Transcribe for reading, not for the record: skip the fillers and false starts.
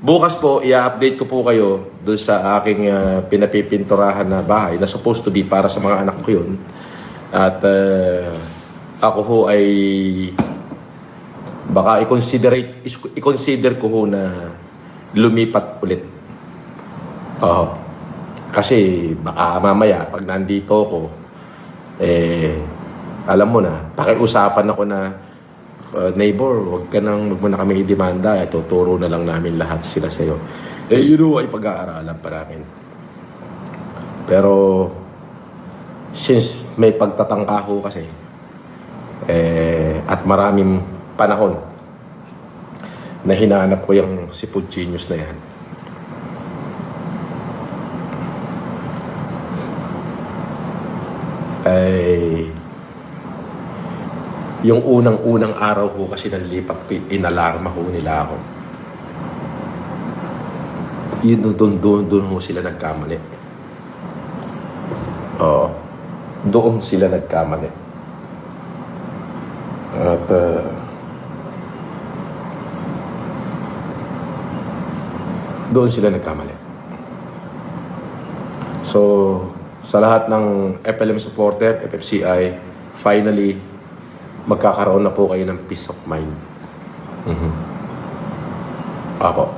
Bukas po, i-update ko po kayo doon sa aking pinapipinturahan na bahay na supposed to be para sa mga anak ko yun. At ako ho ay baka i-consider ko ho na lumipat ulit. Kasi baka mamaya pag nandito ako, alam mo na, pakiusapan ako na neighbor, wag mo na kami i-demanda, tuturo na lang namin lahat sila sa'yo. Yun ay pag-aaralan pa namin. Pero since may pagtatangka ho kasi, at maraming panahon na hinahanap ko yung si Food Genius na yan, yung unang-unang araw ho kasi nalipat ko, inalarma ho nila ako. Doon ho sila nagkamali. Doon sila nagkamali. At doon sila nagkamali. So, sa lahat ng FLM supporter, FFCI, finally, magkakaroon na po kayo ng peace of mind. Apo.